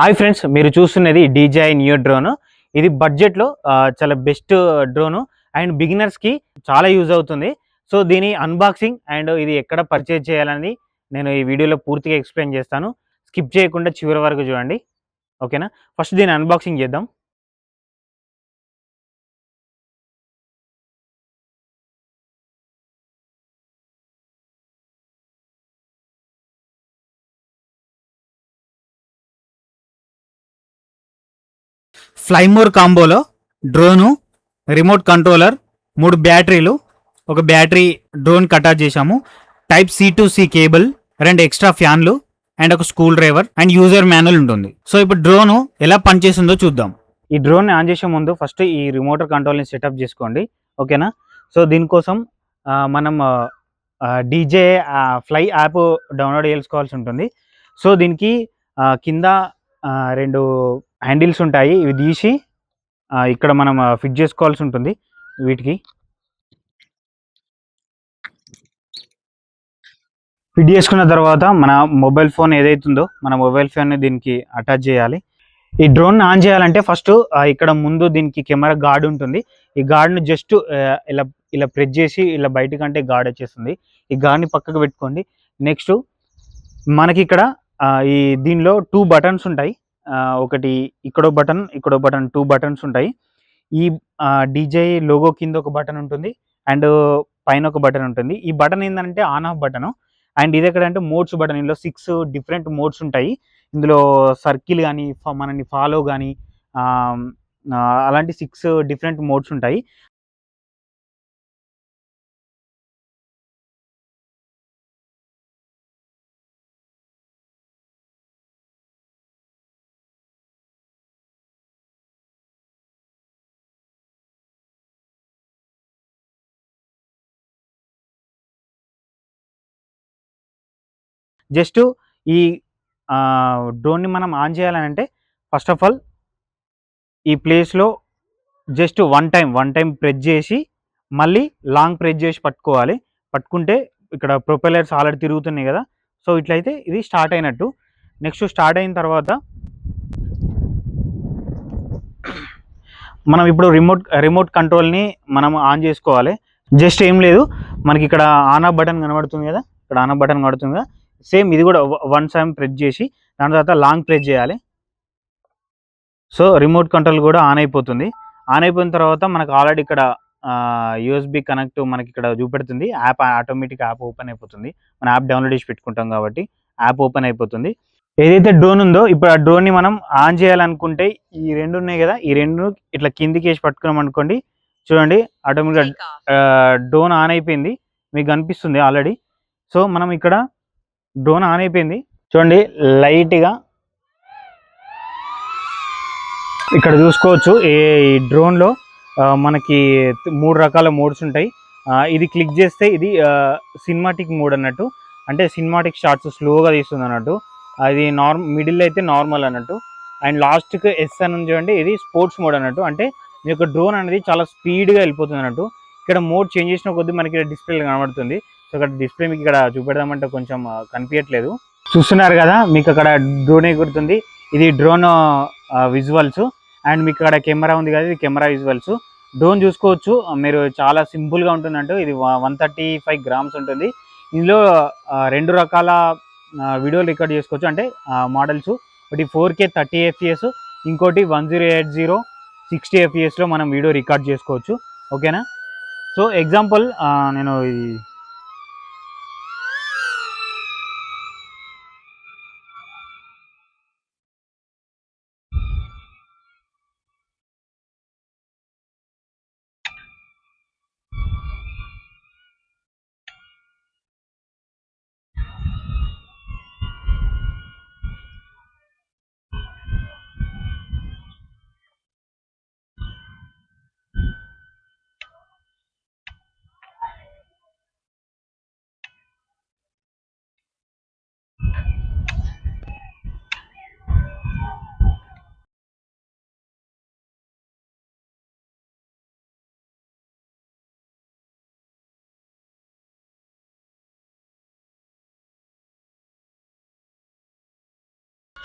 Hi friends, మీరు చూస్తున్నది DJI neo drone. ఇది బడ్జెట్లో చాలా బెస్ట్ డ్రోను అండ్ బిగినర్స్‌కి చాలా యూజ్ అవుతుంది. సో, దీని అన్బాక్సింగ్ అండ్ ఇది ఎక్కడ పర్చేజ్ చేయాలని నేను ఈ వీడియోలో పూర్తిగా ఎక్స్‌ప్లెయిన్ చేస్తాను. స్కిప్ చేయకుండా చివరి వరకు చూడండి. ఓకేనా? ఫస్ట్ దీని అన్బాక్సింగ్ చేద్దాం. ఫ్లైమోర్ కాంబోలో డ్రోను, రిమోట్ కంట్రోలర్, 3 బ్యాటరీలు, ఒక బ్యాటరీ డ్రోన్కి అటాచ్ చేశాము. Type C to C cable, 2 extra ఫ్యాన్లు అండ్ ఒక screwdriver and user manual ఉంటుంది. సో ఇప్పుడు డ్రోను ఎలా పనిచేస్తుందో చూద్దాం. ఈ డ్రోన్ ఆన్ చేసే ముందు ఫస్ట్ ఈ రిమోట్ కంట్రోల్ని సెటప్ చేసుకోండి. ఓకేనా? సో దీనికోసం మనం డీజే ఫ్లై యాప్ డౌన్లోడ్ చేసుకోవాల్సి ఉంటుంది. సో దీనికి కింద 2 హ్యాండిల్స్ ఉంటాయి. ఇవి తీసి ఇక్కడ మనం ఫిట్ చేసుకోవాల్సి ఉంటుంది. వీటికి ఫిట్ చేసుకున్న తర్వాత మన మొబైల్ ఫోన్ ఏదైతుందో మన మొబైల్ ఫోన్ని దీనికి అటాచ్ చేయాలి. ఈ డ్రోన్ ఆన్ చేయాలంటే ఫస్ట్ ఇక్కడ ముందు దీనికి కెమెరా గార్డ్ ఉంటుంది. ఈ గార్డ్‌ని జస్ట్ ఇలా ఇలా ప్రెస్ చేసి ఇలా బయటకంటే గార్డ్ వచ్చేస్తుంది. ఈ గార్డ్‌ని పక్కకు పెట్టుకోండి. నెక్స్ట్ మనకిక్కడ ఈ దీనిలో 2 బటన్స్ ఉంటాయి. ఒకటి ఇక్కడో బటన్, ఇక్కడో బటన్, 2 బటన్స్ ఉంటాయి. ఈ డీజేఐ లోగో కింద ఒక బటన్ ఉంటుంది అండ్ పైన ఒక బటన్ ఉంటుంది. ఈ బటన్ ఏందంటే ఆన్ ఆఫ్ బటను. అండ్ ఇదెక్కడంటే మోడ్స్ బటన్. ఇందులో 6 డిఫరెంట్ మోడ్స్ ఉంటాయి. ఇందులో సర్కిల్ గానీ, మనల్ని ఫాలో గానీ అలాంటి 6 డిఫరెంట్ మోడ్స్ ఉంటాయి. జస్ట్ ఈ డ్రోన్‌ని మనం ఆన్ చేయాలనంటే ఫస్ట్ ఆఫ్ ఆల్ ఈ ప్లేస్‌లో జస్ట్ వన్ టైమ్ ప్రెస్ చేసి మళ్ళీ లాంగ్ ప్రెస్ చేసి పట్టుకోవాలి. పట్టుకుంటే ఇక్కడ ప్రొపెల్లర్స్ ఆల్రెడీ తిరుగుతున్నాయి కదా! సో ఇట్లయితే ఇది స్టార్ట్ అయినట్టు. నెక్స్ట్ స్టార్ట్ అయిన తర్వాత మనం ఇప్పుడు రిమోట్ కంట్రోల్‌ని మనం ఆన్ చేసుకోవాలి. జస్ట్ ఏం లేదు, మనకి ఇక్కడ ఆన్ ఆఫ్ బటన్ కనబడుతుంది కదా! ఇక్కడ ఆన్ ఆఫ్ బటన్ కనబడుతుంది కదా! సేమ్ ఇది కూడా వన్ టైమ్ ప్రెస్ చేసి దాని తర్వాత లాంగ్ ప్రెస్ చేయాలి. సో రిమోట్ కంట్రోల్ కూడా ఆన్ అయిపోతుంది. ఆన్ అయిపోయిన తర్వాత మనకు ఆల్రెడీ ఇక్కడ యూఎస్బీ కనెక్ట్ మనకి ఇక్కడ చూపెడుతుంది. యాప్ ఆటోమేటిక్ యాప్ ఓపెన్ అయిపోతుంది. మన యాప్ డౌన్లోడ్ చేసి పెట్టుకుంటాం కాబట్టి యాప్ ఓపెన్ అయిపోతుంది. ఏదైతే డ్రోన్ ఉందో ఇప్పుడు ఆ డ్రోన్‌ని మనం ఆన్ చేయాలనుకుంటే ఈ 2 ఉన్నాయి కదా! ఈ 2 ఇట్లా కిందికేసి పట్టుకున్నామనుకోండి, చూడండి ఆటోమేటిక్‌గా డ్రోన్ ఆన్ అయిపోయింది. మీకు కనిపిస్తుంది ఆల్రెడీ. సో మనం ఇక్కడ డ్రోన్ ఆన్ అయిపోయింది. చూడండి లైట్‌గా ఇక్కడ చూసుకోవచ్చు. ఈ డ్రోన్‌లో మనకి 3 రకాల మోడ్స్ ఉంటాయి. ఇది క్లిక్ చేస్తే ఇది సినిమాటిక్ మోడ్ అన్నట్టు. అంటే సినిమాటిక్ షాట్స్ స్లోగా తీస్తుందన్నట్టు. అది మిడిల్‌లో అయితే నార్మల్ అన్నట్టు. అండ్ లాస్ట్‌కి ఎస్ అని ఉంది చూడండి, ఇది స్పోర్ట్స్ మోడ్ అన్నట్టు. అంటే మీ యొక్క డ్రోన్ అనేది చాలా స్పీడ్‌గా వెళ్ళిపోతుంది అన్నట్టు. ఇక్కడ మోడ్ చేంజ్ చేసిన కొద్దీ మనకి డిస్ప్లేలో కనబడుతుంది. సో ఇక్కడ డిస్ప్లే మీకు ఇక్కడ చూపెడదామంటే కొంచెం కనిపించట్లేదు. చూస్తున్నారు కదా, మీకు అక్కడ డ్రోన్ ఎగురుతుంది. ఇది డ్రోన్ విజువల్స్. అండ్ మీకు అక్కడ కెమెరా ఉంది కదా, ఇది కెమెరా విజువల్స్. డ్రోన్ చూసుకోవచ్చు మీరు, చాలా సింపుల్గా ఉంటుందంటూ. ఇది 135 గ్రామ్స్ ఉంటుంది. ఇందులో 2 రకాల వీడియోలు రికార్డ్ చేసుకోవచ్చు. అంటే మోడల్స్, ఒకటి 4K 30 FPS, ఇంకోటి 1080 60 FPSలో మనం వీడియో రికార్డ్ చేసుకోవచ్చు. ఓకేనా? సో ఎగ్జాంపుల్ నేను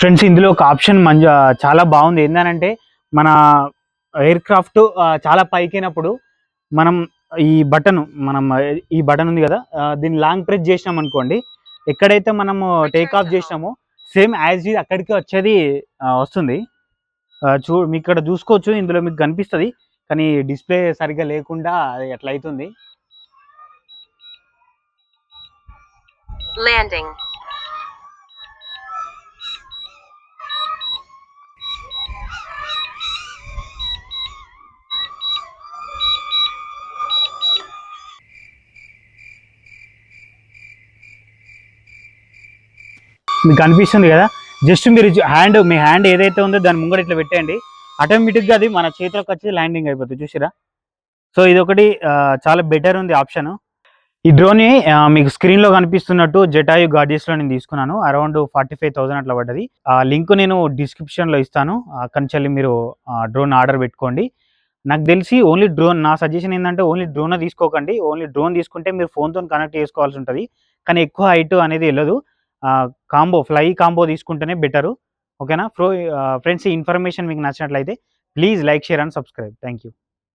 ఫ్రెండ్స్ ఇందులో ఒక ఆప్షన్ చాలా బాగుంది. ఏంటంటే మన ఎయిర్ క్రాఫ్ట్ చాలా పైకినప్పుడు మనం ఈ బటన్ ఉంది కదా, దీన్ని లాంగ్ ప్రెస్ చేసినాం అనుకోండి, ఎక్కడైతే మనము టేక్ ఆఫ్ చేసినామో సేమ్ యాజ్ ఇది అక్కడికి వచ్చేది వస్తుంది. మీకు ఇక్కడ చూసుకోవచ్చు, ఇందులో మీకు కనిపిస్తుంది, కానీ డిస్ప్లే సరిగ్గా లేకుండా అది ఎట్లా అవుతుంది. ల్యాండింగ్ మీకు కనిపిస్తుంది కదా, జస్ట్ మీరు మీ హ్యాండ్ ఏదైతే ఉందో దాని ముంగడ ఇట్లా పెట్టండి, ఆటోమేటిక్గా అది మన చేతిలోకి వచ్చి ల్యాండింగ్ అయిపోతుంది. చూసిరా? సో ఇది ఒకటి చాలా బెటర్ ఉంది ఆప్షన్. ఈ డ్రోన్ని మీకు స్క్రీన్లో కనిపిస్తున్నట్టు జటాయు గార్జియస్లో నేను తీసుకున్నాను. అరౌండ్ 45,000 అట్లా పడ్డది. ఆ లింక్ నేను డిస్క్రిప్షన్లో ఇస్తాను, అక్కడి నుంచి మీరు డ్రోన్ ఆర్డర్ పెట్టుకోండి. నాకు తెలిసి ఓన్లీ డ్రోన్, నా సజెషన్ ఏంటంటే ఓన్లీ డ్రోన్ తీసుకోకండి. ఓన్లీ డ్రోన్ తీసుకుంటే మీరు ఫోన్తో కనెక్ట్ చేసుకోవాల్సి ఉంటుంది, కానీ ఎక్కువ హైట్ అనేది వెళ్ళదు. ఫ్లై కాంబో తీసుకుంటేనే బెటరు. ఓకేనా ఫ్రెండ్స్, ఈ ఇన్ఫర్మేషన్ మీకు నచ్చినట్లయితే please like, share and subscribe. Thank you.